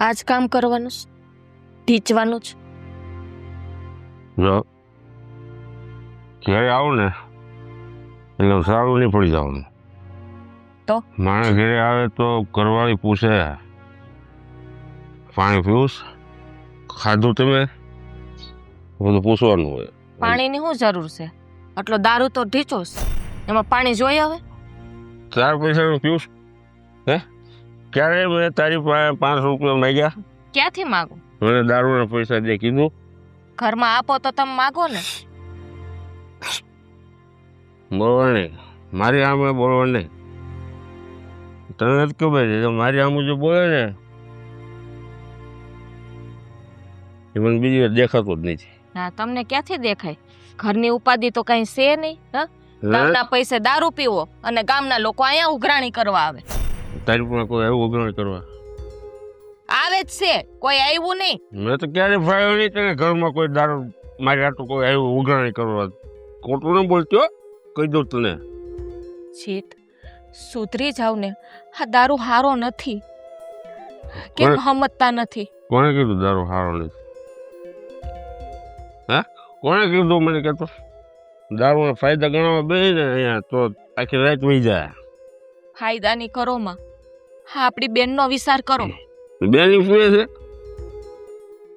આ જ કામ કરવાનું છે, ઢીંચવાનું છે. જો ઘરે આવું ને એટલે સારું નહીં પડી જવાનું. તો માણસ ઘરે આવે તો ઘરવાળી પૂછે પાણી પીવું છે? ખાધું તમે? બધું પૂછવાનું હોય. પાણીની શું જરૂર છે? આટલો દારૂ તો ઢીંચો છે, એમાં પાણી જોઈએ હવે? 4 પૈસાનું પીવું છું? હે ક્યારે મેં તારી પાસે 5 રૂપિયા માંગ્યા? ક્યાંથી માગો? મને દારૂના પૈસા દે કીધું? ઘરમાં આપો તો તમે માગો ને. બોલવા નહીં, મારી આમે બોલવા નહીં. તને નથી ખબર છે મારી આમ જો બોલે ને એ મને બીજી વાર દેખાતો જ નથી. ના, તમને ક્યાંથી દેખાય? ઘરની ઉપાધિ તો કઈ છે નહીં. હા, ગામના પૈસે દારૂ પીવો અને ગામના લોકો અહીંયા ઉઘરાણી કરવા આવે. તારી પણ કોઈ આવ્યું ઉઘરાણી કરવા? આવે જ છે, કોઈ આવ્યું નહીં. મેં તો ક્યારે ફાવ્યો નહીં તને ઘરમાં કોઈ દારૂ મારી આટલું કોઈ આવ્યું ઉઘરાણી કરવા. ખોટું ન બોલતો, કહી દઉં તને. જીત, સુધરી જાવ ને. આ દારૂ હારો નથી. કેમ સમજતા નથી? કોણે કીધું દારૂ સારો નથી? હા, કોણે કીધું મને કહેતો? દારૂના ફાયદા ગણવા બે ને અહીંયા તો આખી રાત વહી જાય. ફાયદાની કરો માં. હા, આપણી બેનનો વિચાર કરો. બેની ફૂએ છે?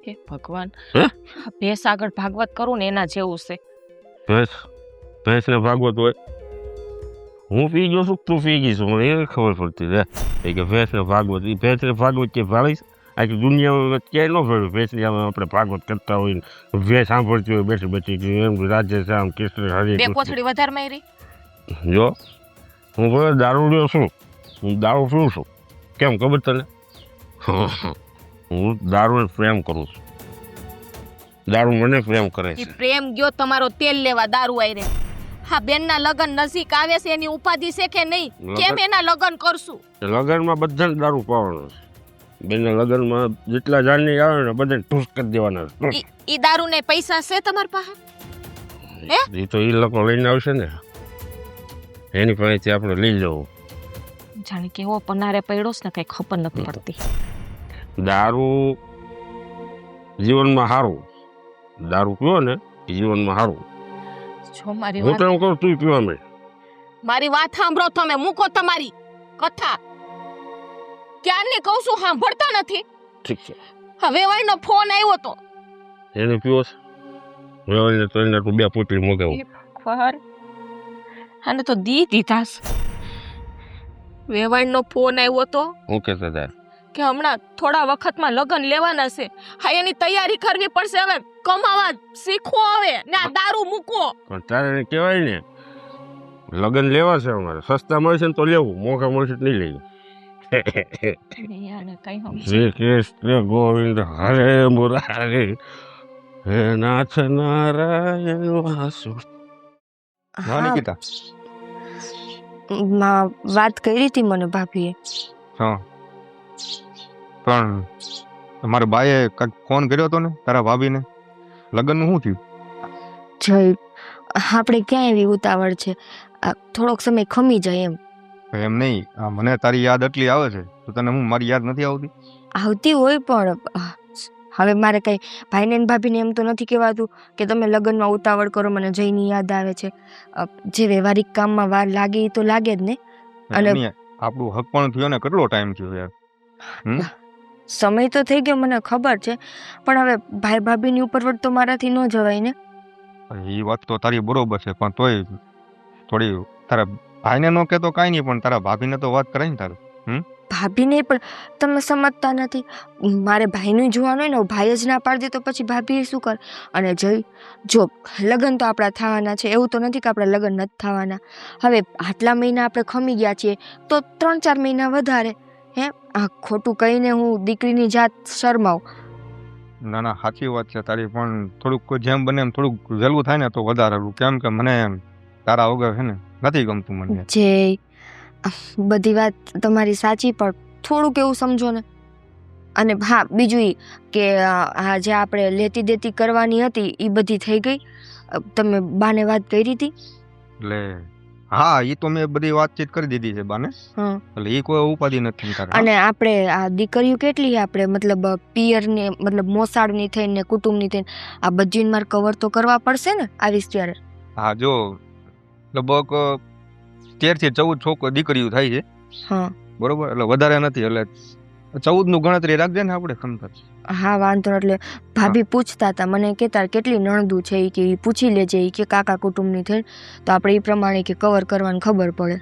હે ભગવાન, હે? ભેંસ આગળ ભાગવત કરું ને એના જેવું છે. ભેંસને ભાગવત હોય? હું પી ગયો છું તું પી ગઈ છું મને એ ખબર પડતી રહે કે ભેંસને ભાગવત. એ ભેંસને ભાગવત કે ભાળીશ આખી દુનિયામાં ક્યાંય ન ભળ્યું. ભેંસની આમાં આપણે ભાગવત કરતા હોય ભેંસ સાંભળતી હોય બેઠી બેઠી એમ રાજ્ય શ્યામ કૃષ્ણ હરે. બે કોથળી વધારે મારી. જો હું ભલે દારૂડિયો છું, હું દારૂ પીઉં છું. કેમ ખબર તને? હું દારૂને પ્રેમ કરું છું. દારૂ મને પ્રેમ કરે છે. પ્રેમ ગયો તમારો તેલ લેવા દારૂ આઈ. હા, બેનના લગન નજીક આવે છે એની ઉપાધિ છે કે નહીં? કેમ એના લગન કરશું? લગનમાં બધાને દારૂ પાવાનો છે. બેનના લગનમાં જેટલા જાણની આવે ને બધાને ઠૂસ કરી દેવાના. ઈ દારૂ ને પૈસા છે તમારી પાસે? એ તો એ લોકો લઈને આવશે ને, એની પાસેથી આપણે લઈ જવું. જાણે કેવો પનારે પડ્યો છે ને કઈ ખબર નથી પડતી. દારૂ જીવનમાં સારું. દારૂ પીવો ને એ જીવનમાં સારું. જો મારી હું વાત, તો એમ કહું તું પીવા માંડ. મારી વાત સાંભળો તમે. મૂકો તમારી કથા. ક્યારની કહું છું, સાંભળતા નથી. ઠીક છે, હવે વાયનો ફોન આવ્યો તો એને પીવો છે? વેવાઈને તો એને તું 2 પોટલી મગાવું. ખબર આને તો દી દીધા છે. વેવાણનો ફોન આવ્યો તો હું કહેતા તાર કે હમણાં થોડા વખતમાં લગ્ન લેવાના છે. હા, એની તૈયારી કરવી પડશે. હવે કમાવા શીખવો હવે ને આ દારૂ મૂકો. પણ તારે એને કહેવાય ને લગ્ન લેવા છે અમારે. સસ્તા મળશે ને તો લેવું, મોંઘા મળશે તો નહીં લેવું. આને કઈ સમજ. શ્રી કૃષ્ણ ગોવિંદ હરે મુરારે હે નાથ નારાયણ વાસુ. નિકિતા, વાત કરી હતી મને ભાભીએ. હા, પણ તમારા બાએ કાંઈક ફોન કર્યો હતો ને તારા ભાભીને? લગ્નનું શું થયું? જય, આપણે ક્યાં એવી ઉતાવળ છે? થોડોક સમય ખમી જાય એમ. એમ નહીં, મને તારી યાદ એટલી આવે છે તો તને હું મારી યાદ નથી આવતી? આવતી હોય પણ હવે મારે કઈ ભાઈને ને ભાભીને એમ તો નથી કહેવાતું કે તમે લગ્નમાં ઉતાવળ કરો, મને જઈની યાદ આવે છે. જે વ્યવહારિક કામમાં વાર લાગે એ તો લાગે જ ને. અને આપણું હક પણ થયો ને, કેટલો ટાઈમ થયો યાર. સમય તો થઈ ગયો મને ખબર છે, પણ હવે ભાઈ ભાભીની ઉપરવટ તો મારાથી ન જવાય ને. એ વાત તો તારી બરોબર છે, પણ તોય થોડી તારા ભાઈને ન કહેતો કાંઈ નહીં, પણ તારા ભાભીને તો વાત કરાય ને તારું. ભાભીને પણ તમે સમજતા નથી. મારે ભાઈનું જોવાનું હોય ને, ભાઈ જ ના પાડી દે તો પછી ભાભી શું કર? અને જો લગ્ન તો આપણા થવાના છે, એવું તો નથી કે આપણા લગ્ન નથી થવાના. હવે આટલા મહિના આપણે ખમી ગયા છીએ તો 3-4 મહિના વધારે. હે, આ ખોટું કહીને હું દીકરીની જાત શરમાવ? ના ના, સાચી વાત છે તારી, પણ થોડુંક જેમ બને એમ થોડુંક વહેલું થાય ને તો વધારે. કેમ કે મને તારા વગર છે ને નથી ગમતું મને. જે બધી વાત તમારી સાચી, પણ થોડુંક એવું સમજો ને. અને હા, બીજું એ કે આ જે આપણે લેતી દેતી કરવાની હતી એ બધી થઈ ગઈ. તમે બાને વાત કરી હતી? એટલે હા એ તો મેં બધી વાતચીત કરી દીધી છે બાને, હા એટલે એ કોઈ ઉપાધિ નથી તારે. અને આપણે આ દીકરીઓ કેટલી આપણે મતલબ પિયરની મતલબ મોસાળની થઈને કુટુંબની થઈને આ બધી મારે કવર તો કરવા પડશે ને આવીશ ત્યારે. હા જો લગભગ 13 થી 14 દીકરીઓ થાય છે હા બરોબર, એટલે વધારે નથી, એટલે 14 નું ગણતરી રાખજે ને આપણે ખમતા. હા વાંધો નહીં. એટલે ભાભી પૂછતા હતા મને કે તાર કેટલી નણદું છે ઈ કે ઈ પૂછી લેજે ઈ કે કાકા કુટુંબની થઈને, તો આપણે એ પ્રમાણે કે કવર કરવાની ખબર પડે.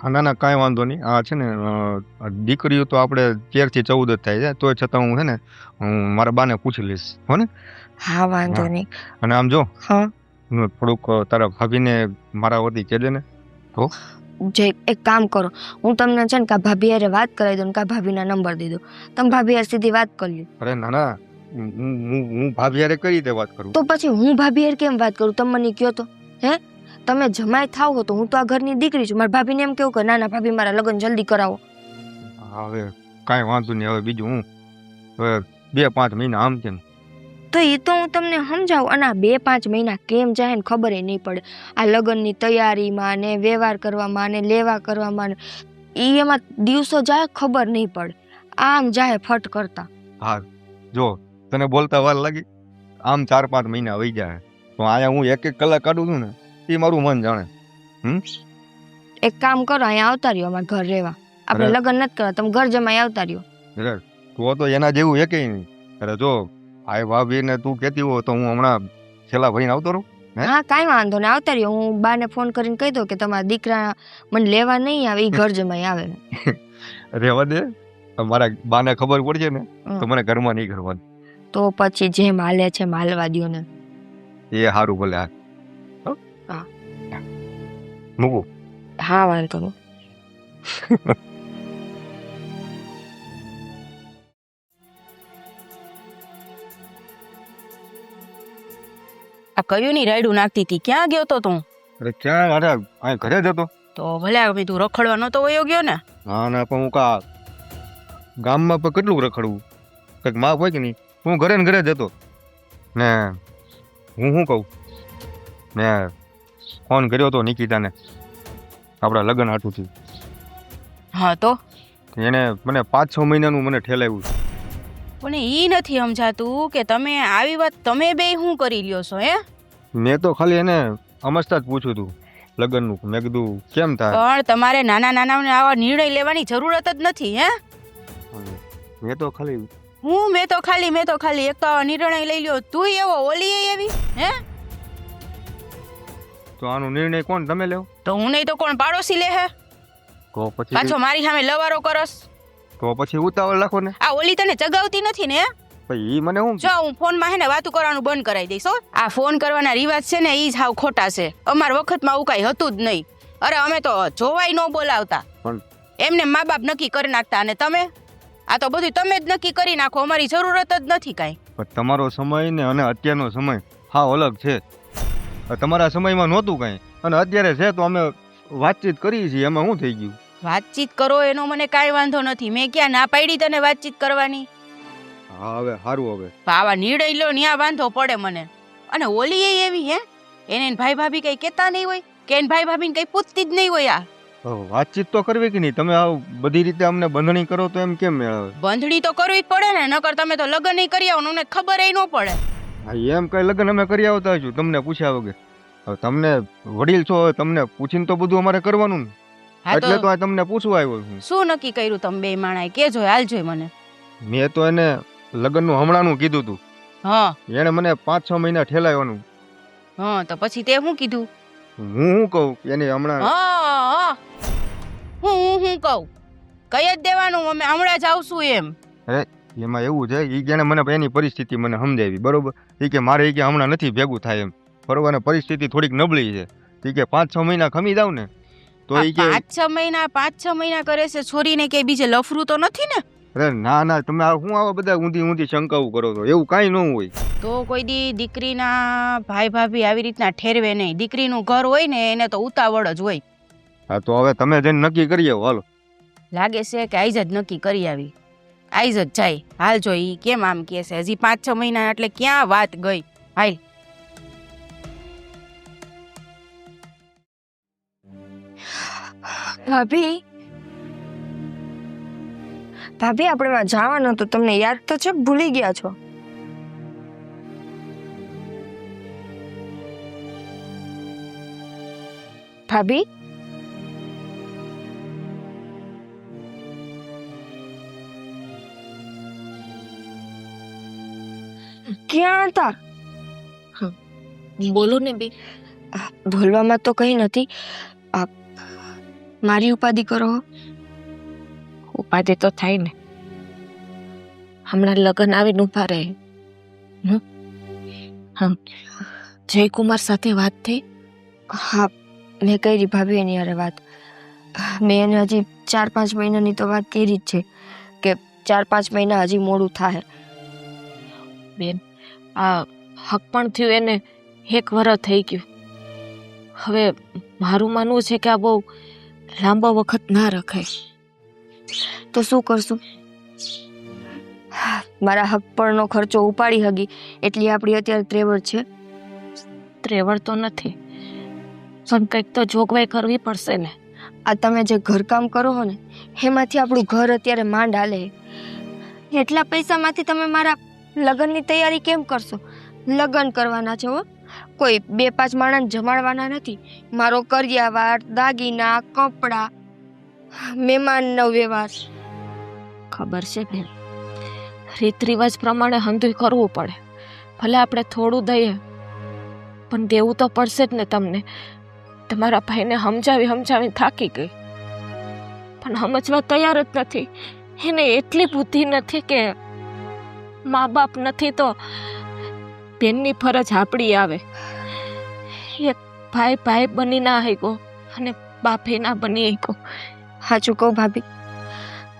હા ના ના કાંઈ વાંધો નહીં. આ છે ને આ દીકરીઓ તો આપણે 13 થી 14 જ થાય છે, તોય છતાં હું છે ને હું મારા બાને પૂછી લઈશ હો ને. હા વાંધો હા. નહીં. અને આમ જો હા થોડુંક તારા ભાભીને મારા વતી કહેજે ને. જે એક કામ કરો, હું તમને છે ને કા ભાભી હારે વાત કરાવી દઉં ને કા ભાભીના નંબર દઈ દઉં, તમે ભાભી હારે સીધી વાત કરી લ્યો. અરે ના ના હું ભાભી હારે કઈ રીતે વાત કરું? તો પછી હું ભાભી હારે કેમ વાત કરું? તમે મને કયો તો. હે તમે જમાઈ થાવ હો તો હું તો આ ઘરની દીકરી છું, મારા ભાભીને એમ કેવું કે ના ના ભાભી મારા લગ્ન જલ્દી કરાવો. હવે કાંઈ વાંધો નહીં, હવે બીજું હું હવે 2-5 મહિના આમ તેમ. તો એ તો હું તમને સમજાવું, અને આ 2-5 મહિના કેમ જાય ને ખબર નહીં પડે. આ લગ્નની તૈયારીમાં ને વ્યવહાર કરવામાં ને લેવા કરવામાં ને ઈ એમાં દિવસો જાય ખબર નહીં પડે, આમ જાય ફટ કરતા. હા જો તને બોલતા વાર લાગી, આમ 4-5 મહિના વહી જાય, તો અહીંયા હું 1-1 કલાક કાઢું છું ને એ મારું મન જાણે. એક કામ કરો, અહીંયા આવતા રહ્યો અમારા ઘર રહેવા. આપણે અરે. લગ્ન નથી કરવા, તમે ઘર જમાઈ આવતા રહ્યો. અરે તો એના જેવું એકેય નહીં. અરે જો આ ભાભી ને તું કહેતી હોય તો હું હમણાં છેલ્લા ભરીને આવતો રહું. હે? હા કાંઈ વાંધો નહીં, આવતા રહ્યો. હું બાને ફોન કરીને કહી દઉં કે તમારા દીકરા મને લેવા નહીં આવે, એ ઘર જમાઈ આવે. રહેવા દે, મારા બાને ખબર પડશે ને હમ. તો મને ઘરમાં નહીં કરવાનું. તો પછી જેમ હાલે છે એમ હાલવા દ્યો ને. એ સારું ભલે. હા હા. મૂકું. હા વાંધો નહીં. આ કયું ની રાયડું નાખતી હતી, ક્યાં ગયો તો તું? અરે ક્યાં? અરે અહીં ઘરે જ હતો. તો ભલે હવે તું રખડવા નતો વયો ગયો ને? ના ના પણ હું કા ગામમાં પણ કેટલું રખડવું, કંઈક માપ હોય કે નહીં. હું ઘરે ને ઘરે જ હતો ને. હું શું કહું, મેં ફોન કર્યો હતો નિકિતાને આપણા લગ્ન હાટુથી. હા તો એને મને 5-6 મહિનાનું મને ઠેલાવ્યું છે. પણ ઈ નથી સમજાતું કે તમે આવી વાત તમે બે શું કરી લ્યો છો? હે મેં તો ખાલી એને અમસ્તા જ પૂછ્યું હતું લગ્નનું. મેં કીધું કેમ થાય. પણ તમારે નાના નાના આવા નિર્ણય લેવાની જરૂરત જ નથી. હે મેં તો ખાલી મેં તો ખાલી એક તો આવા નિર્ણય લઈ લ્યો. તું એવો ઓલી એવી. હે તો આનો નિર્ણય કોણ તમે લેવો? તો હું નહીં તો કોણ પાડોશી લે? હે તો પછી પાછો મારી સામે લવારો કરસ. તો પછી ઉતાવળ રાખો ને. આ ઓલી તને જગાવતી નથી ને? પછી ઈ મને હું જો હું ફોન માં હે ને વાતું કરવાનું બંધ કરાવી દઈશ. હો આ ફોન કરવાના રિવાજ છે ને ઈ જ હાવ ખોટા છે. અમાર વખતમાં આવું કાંઈ હતું જ નહીં. અરે અમે તો જોવાય ન બોલાવતા, પણ એમને મા બાપ નક્કી કરી નાખતા. અને તમે આ તો બધું તમે જ નક્કી કરી નાખો, અમારી જરૂરત જ નથી કાંઈ. પણ તમારો સમય ને અને અત્યારનો સમય હાવ અલગ છે. તમારા સમયમાં નહોતું કાંઈ અને અત્યારે છે, તો અમે વાતચીત કરીએ છીએ, એમાં શું થઈ ગયું? વાતચીત કરો એનો મને કાંઈ વાંધો નથી. મેં ક્યાં ના પાડી તને વાતચીત કરવાની? હા હવે સારું. હવે આવા નિર્ણય લો ન્યા વાંધો પડે મને. અને ઓલી એ એવી હે, એને ભાઈ ભાભી કઈ કહેતા નહીં હોય કે એને ભાઈ ભાભીને કઈ પૂછતી જ નહીં હોય. આ વાતચીત તો કરવી કે નહીં? તમે આ બધી રીતે અમને બંધણી કરો તો એમ કેમ મેળવે? બંધણી તો કરવી જ પડે ને, નકર તમે તો લગ્ન નહીં કરી આવો ને ખબર ન પડે. હા એમ કઈ લગ્ન અમે કરી આવતા છું તમને પૂછ્યા વગર? હવે તમને વડીલ છો, હવે તમને પૂછીને તો બધું અમારે કરવાનું ને. હા એટલે તો તો આ તમને પૂછવા આવ્યો છું. શું નક્કી કર્યું તમે બે માણાએ? કેજો હાલ જોઈ મને. મેં તો એને લગ્નનું હમણાંનું કીધું હતું. હા એને મને 5-6 મહિના ઠેલાવ્યાનું. હા તો પછી તે શું કીધું? હું શું કહું એને હમણાં હા હું કહું કઈ જ દેવાનું, અમે હમણાં જ આવશું એમ. એમાં એવું છે, એ કે મને એની પરિસ્થિતિ મને સમજાવી બરોબર. એ કે મારે કે હમણાં નથી ભેગું થાય એમ બરોબર, અને પરિસ્થિતિ થોડીક નબળી છે. એ કે 5-6 મહિના ખમી જાવ ને તો એ કે 5-6 મહિના કરે છે છોરીને, કે બીજે લફરું તો નથી ને? અરે ના ના, તમે શું આવા બધા ઊંધી શંકાઓ કરો છો? એવું કાંઈ ન હોય. તો કોઈ દી દીકરીના ભાઈ ભાભી આવી રીતના ઠેરવે નહીં. દીકરીનું ઘર હોય ને એને તો ઉતાવળ જ હોય. હા તો હવે તમે જઈને નક્કી કરી આવો. હાલો. લાગે છે કે આઈજ જ નક્કી કરી આવી, આઈજ જ જાય. હાલ જો ઈ કેમ આમ કે છે, હજી 5-6 મહિના એટલે ક્યાં વાત ગઈ. હાલ ભાભી ભાભી આપણે એમાં જવાનું હતું, તમને યાદ તો છે? ભૂલી ગયા છો? ભાભી ક્યાં હતા? બોલો ને બે. ભૂલવામાં તો કઈ નથી. મારી ઉપાધિ કરો. ઉપાધિ તો થાય ને. હમણાં લગ્ન આવીને ઉભા રહે. જયકુમાર સાથે વાત થઈ? હા, મેં કરી ભાભી એની હારે વાત. મેં એને હજી 4-5 મહિનાની તો વાત કરી જ છે કે 4-5 મહિના હજી મોડું થાય. બેન, આ હક પણ થયું એને 1 વર્ષ થઈ ગયું. હવે મારું માનવું છે કે આ બહુ લાંબો વખત ના રખાય. તો શું કરશું? મારા હક પરનો ખર્ચો ઉપાડી હગી એટલી આપણી અત્યારે ત્રેવડ છે. ત્રેવડ તો નથી, પણ કંઈક તો જોગવાઈ કરવી પડશે ને. આ તમે જે ઘરકામ કરો છો ને એમાંથી આપણું ઘર અત્યારે માંડ હાલે. એટલા પૈસામાંથી તમે મારા લગ્નની તૈયારી કેમ કરશો? લગ્ન કરવાના છે હો, કોઈ 2-5 માણસ જમાડવાના નથી. મારો કરિયાવાર, દાગીના, કપડાં, મહેમાનનો વ્યવહાર. ખબર છે બેન, રીત રિવાજ પ્રમાણે હંધુય કરવું પડે. ભલે આપણે થોડું દઈએ પણ દેવું તો પડશે જ ને તમને. તમારા ભાઈને સમજાવી થાકી ગઈ, પણ સમજવા તૈયાર જ નથી. એને એટલી બુદ્ધિ નથી કે મા બાપ નથી તો બેનની ફરજ આપણી આવે. એક ભાઈ બની ના હકો અને બાપે ના બની હકો. સાચું કહું ભાભી,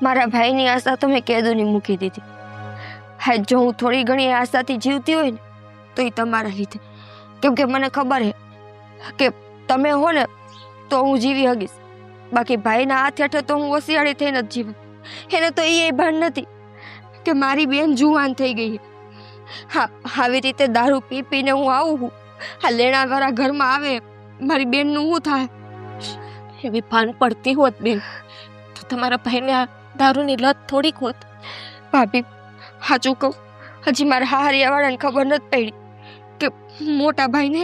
મારા ભાઈની આશા તો મેં કેદુની મૂકી દીધી. હા, જો હું થોડી ઘણી આશાથી જીવતી હોય ને તો એ તમારા લીધે. કેમ કે મને ખબર છે કે તમે હો ને તો હું જીવી હગીશ, બાકી ભાઈના હાથ હેઠળ તો હું હોશિયાળી થઈને જ જીવું. એને તો એ ભાન નથી કે મારી બેન જુવાન થઈ ગઈ છે. હા, આવી રીતે દારૂ પીને હું આવું છું, આ લેણાવાળા ઘરમાં આવે, મારી બેનનું શું થાય? એવી ભાન પડતી હોત બેન તો તમારા ભાઈને આ દારૂની લત થોડીક હોત. ભાભી સાચું કહું, હજી મારા હારિયાવાળાને ખબર નથી પડી કે મોટા ભાઈને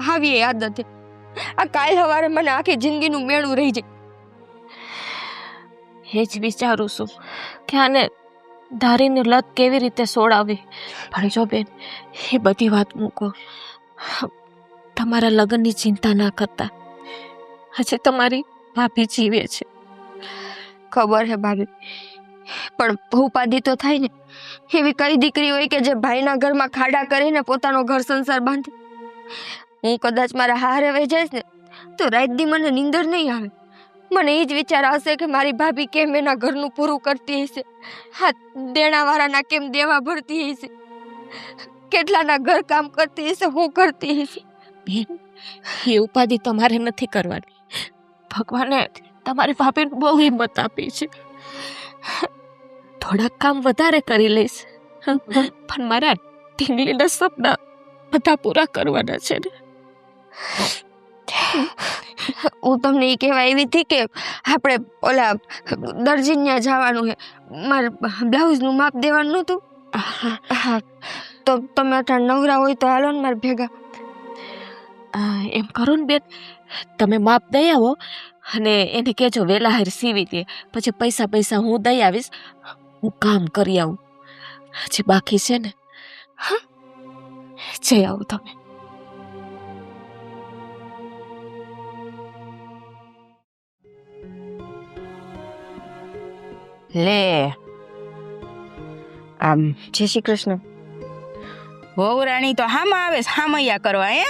આવી આદત છે. આ કાલ સવારે મને આખી જિંદગીનું મેળું રહી જાય. એ જ વિચારું છું કે આને દારૂની લત કેવી રીતે છોડાવી. પણ જો બેન, એ બધી વાત મૂકો. તમારા લગ્નની ચિંતા ના કરતા, હજી તમારી ભાભી જીવે છે. ખબર છે ભાભી, પણ ઉપાધિ તો થાય ને. એવી કઈ દીકરી હોય કે જે ભાઈના ઘરમાં ખાડા કરીને પોતાનો ઘર સંસાર બાંધે? હું કદાચ મારા હારે વહી જઈશ ને તો રાત દી મને નીંદર નહીં આવે. મને એ જ વિચાર આવશે કે મારી ભાભી કેમ એના ઘરનું પૂરું કરતી હશે, હા દેણાવાળાના કેમ દેવા ભરતી હશે, કેટલાના ઘર કામ કરતી હશે, હું કરતી હશે. બેન, એ ઉપાધિ તમારે નથી કરવાની. ભગવાને તમારી ભાભીને બહુ હિંમત આપી છે. થોડાક કામ વધારે કરી લઈશ, પણ મારા ઢીંગલીના સપના બધા પૂરા કરવાના છે ને. હું તમને એ કહેવા એવી હતી કે આપણે ઓલા દરજીને જવાનું છે, મારે બ્લાઉઝનું માપ દેવાનું નહોતું. હા, તો તમે અત્યારે નવરા હોય તો હાલો ને મારે ભેગા. એમ કરો ને બેન, તમે માપ દઈ આવો અને એને કહેજો વહેલા હાર સીવી દે. પછી પૈસા હું દઈ આવીશ, હું કામ કરી આવું. હજી બાકી છે ને. હા, જઈ આવો તમે. લે આમ જય શ્રી કૃષ્ણ. વહુરાણી તો હામાં આવે હામૈયા કરવા.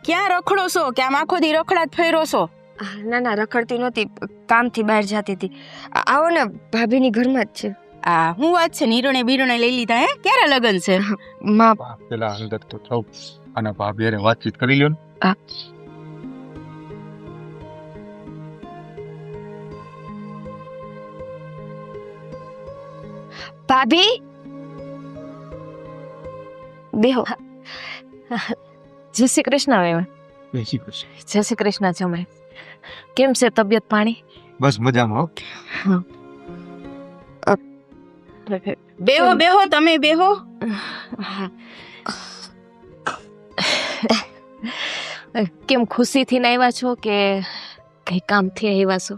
ક્યાં રખડો છો કે આમ આખો દી રખડા જ ફેરો છો? ના રખડતી નહોતી, કામથી બહાર જતી હતી. આવો ને, ભાભીની ઘરમાં જ છે. આ હું વાત છે, નિર્ણય બિરણય લઈ લીધા? ક્યારે લગન છે? માં પેલા અંદર તો થાવ અને ભાભી હારે વાતચીત કરી લ્યો ને. ભાભી બેહો. જય શ્રી કૃષ્ણ. હવે બેસી ખુશ. જય શ્રી કૃષ્ણ જમાઈ. કેમ છે તબિયત પાણી? બસ મજામાં હો. બેહો બેહો તમે બેહો. હા. કેમ ખુશીથી આવ્યા છો કે કઈ કામથી આવ્યા છો?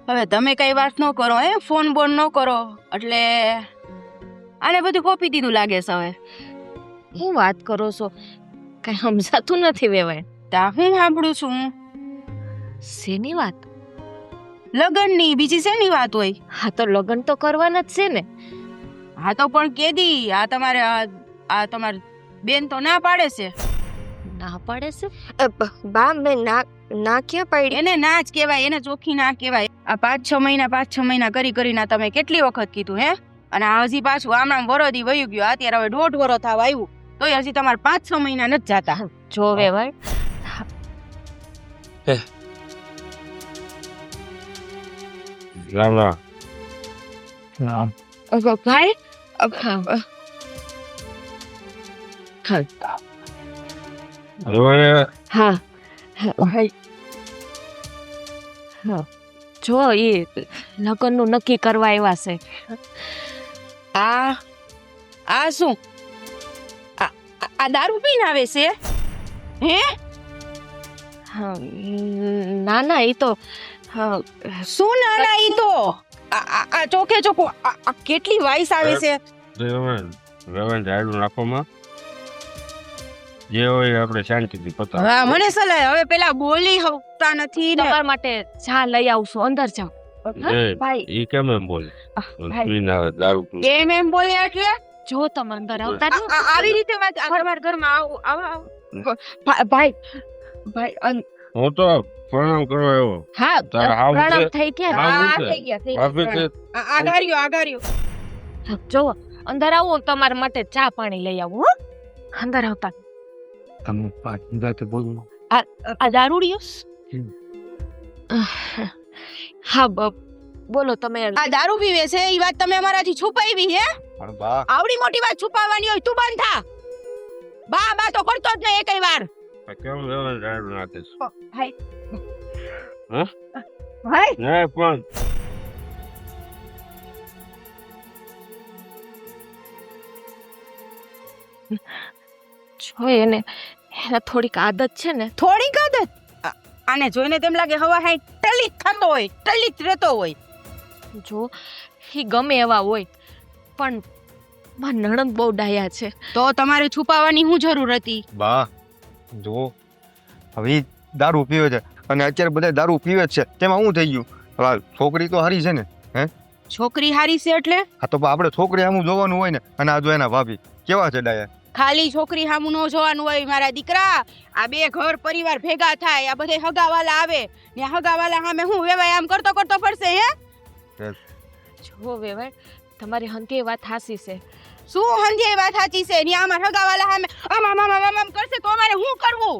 હવે તમે કઈ વાત ન કરો ફોન બોન ન કરો એટલે આને બધું કોપી દીધું લાગે છે હવે. હું વાત કરો છો? કઈ સમજાતું નથી વેવાય. તા હું સાંભળું છું શેની વાત? લગનની, બીજી શેની વાત હોય? હા તો લગ્ન તો કરવાના જ છે ને. હા તો પણ કેદી? આ તમાર બેન તો ના પાડે છે. ના પાડે છે? બા મેં ના ક્યાં પાડી? એને ના જ કહેવાય, એને ચોખ્ખી ના કહેવાય. આ 5-6 મહિના કરીને તમે કેટલી વખત કીધું હે? અને આ હજી પાછું આમ વરોધી વયું ગયું. અત્યારે હવે 1.5 વરસ થવા આવ્યું તોય હજી તમારે 5-6 મહિના નથી જાતા. જો વેવાય, રામ રામ. ભાઈ હવે હા જો એ લગ્નનું નક્કી કરવા આવ્યા છે. આ શું? આ દારૂ પીને આવે છે હે? હા, ના ના એ તો શું નાના ઈ તો આ ચોખે ચોખ્ખું આ કેટલી વાઈસ આવે છે. વ્યવહાર જાડું નાખોમાં જે હોય આપણે શાંતિથી પતા. હા મને સલાહ હવે પેલા બોલી હકતા નથી ને. તમારા માટે ચા લઈ આવશું, અંદર જાઓ. ભાઈ ઈ કેમ એમ બોલે? ભાઈ. પીને આવે દારૂ પી. કેમ એમ બોલે એટલે? જો તમે અંદર આવતા રહ્યો. આવી રીતે વાત તમારા ઘરમાં આવો. ભાઈ ભાઈ હું તો પ્રણામ કરવા આવ્યો. હા તારા હાવ પ્રણામ છે? થઈ ગયા. હા, આ છે. થઈ ગયા ભાભી છે. આગાર્યો જો અંદર આવો, તમારા માટે ચા પાણી લઈ આવું. હો અંદર આવતા. તમે પાંચ જાતે બોલો. આ દારૂડિયો? હા બોલો તમે. આ દારૂ પીવે છે ઈ વાત તમે અમારાથી છુપાવી હે? પણ બા આવડી મોટી વાત છુપાવવાની હોય તું બંધ થા. બા તો કરતો જ નહીં એકઈ વાર. કેમ વ્યવહાર જાડું નાખે છે? ભાઈ હા? ભાઈ ના પણ જો એને થોડીક આદત છે ને. થોડીક આદત આને જોઈને તેમ લાગે હવા હાઈ ટલિત થતો હોય, ટલિત રહેતો હોય. જો એ ગમે એવા હોય પણ મારા નણંદ બહુ ડાયા છે. તો તમારે છુપાવવાની શું જરૂર હતી? બા જો હવે ઈ દારૂ પીવે છે અને અત્યારે બધા દારૂ પીવે જ છે, તેમાં શું થઈ ગયું? હવે આ છોકરી તો હારી છે ને. છોકરી હારી છે એટલે હા તો આપણે છોકરી આમ જોવાનું હોય ને. અને આ જો એના ભાભી કેવા છે ડાયા. ખાલી છોકરી સામું ન જોવાનું હોય મારા દીકરા. આ બે ઘર પરિવાર ભેગા થાય, આ બધે હગાવાલા આવે ને હગાવાલા સામે હું વેવાય આમ કરતો પડશે હે? જો વેવાય, તમારી હંતી વાત હાસી છે. શું હંધી વાત સાચી છે? ને આમાં હગાવાલા સામે આમ કરશે તો અમારે શું કરવું?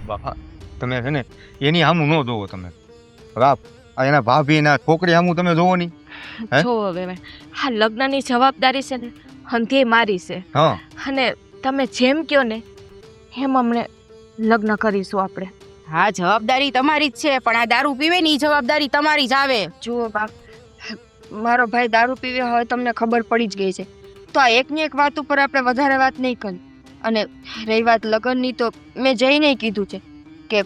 બા તમે છે ને એની સામું ન જોવો તમે. રાપ આ એના ભાભી ના છોકરી સામું તમે જોવો નહીં. હે? જો વેવાય, હા લગ્નની જવાબદારી છે ને હંતી મારી છે. હા અને તમે જેમ કયો ને એમ અમને લગ્ન કરીશું આપણે. હા જવાબદારી તમારી જ છે, પણ આ દારૂ પીવે ને ઈ જવાબદારી તમારી જ આવે. જુઓ બાપ, મારો ભાઈ દારૂ પીવે હવે તમને ખબર પડી જ ગઈ છે, તો આ એકની એક વાત ઉપર આપણે વધારે વાત નહીં કરી. અને રહી વાત લગ્નની, તો મેં જઈને કીધું છે કે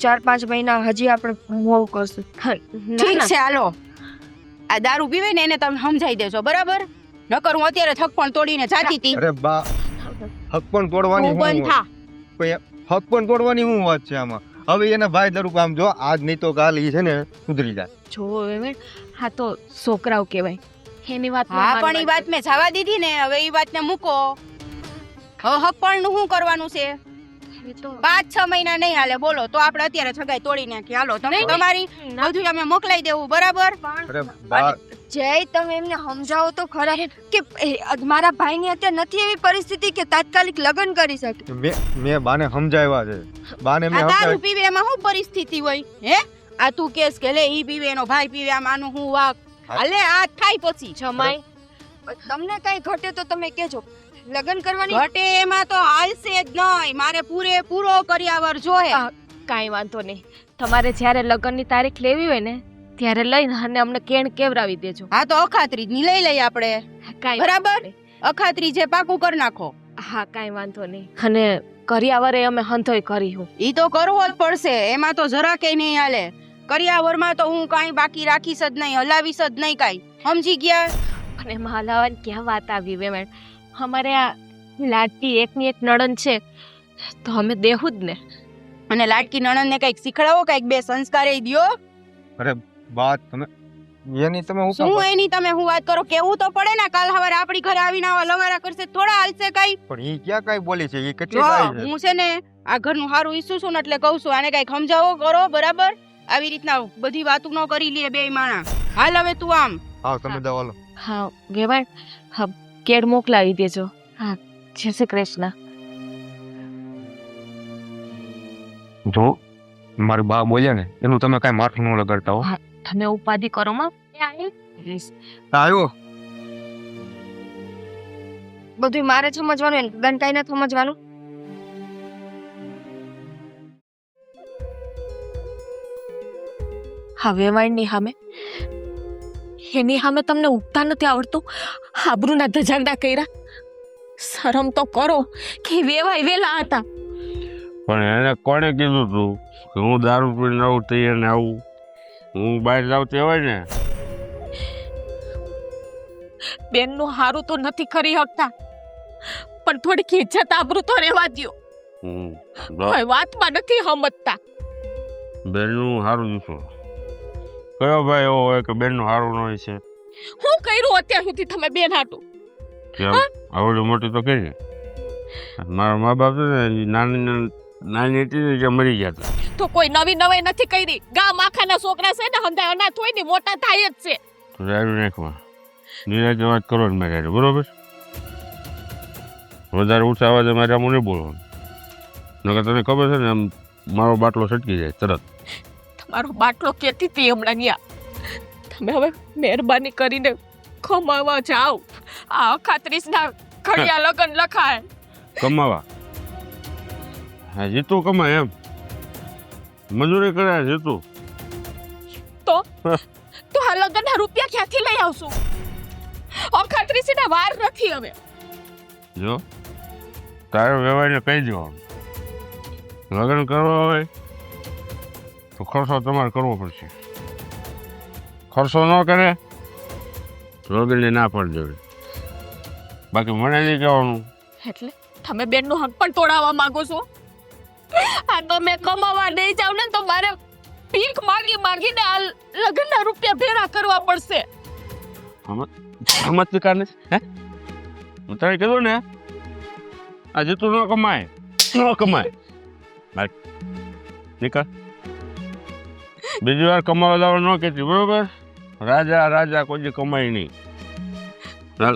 4-5 મહિના હજી આપણે હોવું કરશું. ઠીક છે હાલો. આ દારૂ પીવે ને એને તમે સમજાઈ દેજો બરાબર? નકર હું અત્યારે થપ્પણ તોડીને જાતી હતી. અરે બા હક પણ તોડવાની તું બંધ થા. હક પણ તોડવાની શું વાત છે આમાં? હવે એના ભાઈ દારૂ આમ જો આજ નહીં તો કાલ ઈ છે ને સુધરી જાય. જો વેવાય, હા તો છોકરાઓ કહેવાય એની વાત હા પણ ઈ વાત મેં જવા દીધી ને, હવે ઈ વાતને મૂકો. હવે હક નું શું કરવાનું છે? 5-6 મહિના નહીં હાલે બોલો તો આપણે અત્યારે છગાઈ તોડી નાખી. હાલો તમે તમારી બધું અમે મોકલાઈ દેવું બરાબર? અરે બા જય તમે એમને સમજાવો તો ખરા કે મારા ભાઈની અત્યારે નથી એવી પરિસ્થિતિ કે તાત્કાલિક લગ્ન કરી શકે. મેં બાને સમજાવ્યા છે. બાને મેં આ દારૂ સમજાવ્યા. પીવે એમાં શું પરિસ્થિતિ હોય હે? આ તું કેસ કે લે ઈ પીવે એનો ભાઈ પીવે આમ આનું હું વાક હાલે આ થાય પછી. જમાઈ તમને કઈ ઘટે તો તમે કહેજો. લગ્ન કરવાની ઘટે એમાં તો હાલશે જ નહીં, મારે પૂરેપૂરો કર્યાવર જોઈએ. કાંઈ વાંધો નહીં, તમારે જ્યારે લગ્નની તારીખ લેવી હોય ને ત્યારે લઈને અને અમને કેણ કેવરાવી દેજો. હા તો અખાત્રી ની લઈ લઈએ આપણે, કાંઈ બરાબર? વાંધો નહીં. અખાત્રી જે પાકું કરી નાખો. હા કાંઈ વાંધો નહીં. અને કર્યાવરે અમે હંધોય કરી હું. ઈ તો કરવો જ પડશે, એમાં તો જરાકે નહીં હાલે. કર્યાવરમાં તો હું કાંઈ બાકી રાખીશ જ નહીં, હલાવીશ જ નહીં કાંઈ, સમજી ગયા? અને એમાં હલાવવાની ક્યાં વાત આવી વેમેણ? અમારે આ લાડકી એકની એક નણંદ છે તો અમે દેવું જ ને. અને લાડકી નણંદને કંઈક શીખડાવો, કંઈક બે સંસ્કાર એ દ્યો. વાત તમે એની તમે હું શું એની તમે હું વાત કરો? કેવું તો પડે ને, કાલ સવારે આપણી ઘરે આવીને આવા લવારા કરશે થોડા હાલશે કાંઈ? પણ ઈ ક્યાં કાંઈ બોલી છે, ઈ કેટલી જો કાંઈ છે. હું છે ને આ ઘરનું સારું ઈચ્છું છું ને એટલે કહું છું, આને કાંઈક સમજાવો કરો, બરાબર? આવી રીતના બધી વાતું ન કરી લે બે માણા. હાલ હવે તું આમ. હા તમે દવા લો. હા વેવાણ, હા કેળ મોકલાવી દેજો. હા જય શ્રી કૃષ્ણ. જો મારી બા બોલ્યા ને એનું તમે કાંઈ માથું ન લગાડતા હો. તમે ઉપાધિ કરો માં. આવ્યો બધું મારે સમજવાનું એને લગ્ન કાંઈ નથી સમજવાનું. હા વેવાણની સામે એની સામે તમને ઉગતા નથી આવડતું, આબરૂના ધજાગડા કર્યા. શરમ તો કરો કે વેવાય વેલા હતા. પણ એને કોણે કીધું તું કે હું દારૂ પીને આવું તૈયાર ને આવું? હું બહાર જાઉં તે હોય ને. બેનનું હારું તો નથી કરી શકતા પણ થોડીક ઇજ્જત આબરૂ તો રહેવા દ્યો. કોઈ વાતમાં નથી સમજતા. બેનનું સારું દીધું. કયો ભાઈ એવો હોય કે બેનનું સારું ન હોય છે? હું કર્યું અત્યાર સુધી તમે બેન હાટું? કેમ આવડું મોટી તો કરી. મારા મા બાપ છે ને નાની હતી ને જે મરી ગયા હતા. તો કોઈ નવી નવાઈ નથી કરી. ગામ આખાના છોકરા છે ને હંધાય અનાથ હોય ને મોટા થાય જ છે. તો રાયડું નાખવા નિરાતે વાત કરો ને મારે, બરોબર? વધારે ઊંચા અવાજે મારે આમ નહીં બોલવાનું, નકર તને ખબર છે ને આમ મારો બાટલો છટકી જાય તરત. તમારો બાટલો કેતી હતી હમણાં ન્યા. તમે હવે મહેરબાની કરીને કમાવા જાઓ. આ અખાત્રીસના ઘડિયા લગન લખાય. કમાવા? હા જીતું કમાય એમ, મજૂરી કરે જીતું. તો આ લગનના રૂપિયા ક્યાંથી લઈ આવશું? અખાત્રીસના વાર નથી હવે. જો તારે વ્યવહારને કહી દેવાનું, લગ્ન કરવા હોય તો ખર્ચો તમારે કરવો પડશે. ખર્ચો ન કરે લગ્નને ના પાડી દેવી. બાકી મને નહીં કહેવાનું. એટલે તમે બેનનું હક પણ તોડાવવા માંગો છો? આ તમે કમાવા નહીં જાવ ને તો મારે ભીખ માગીને આ લગ્નના રૂપિયા ભેગા કરવા પડશે. સમજ કારણે હે હું તારે કીધું ને આ જેટલું ન કમાય નીકળ. બીજી વાર કમાવા જવાનું ન કહેતી, બરોબર? રાજા કોઈ દી કમાય નહીં.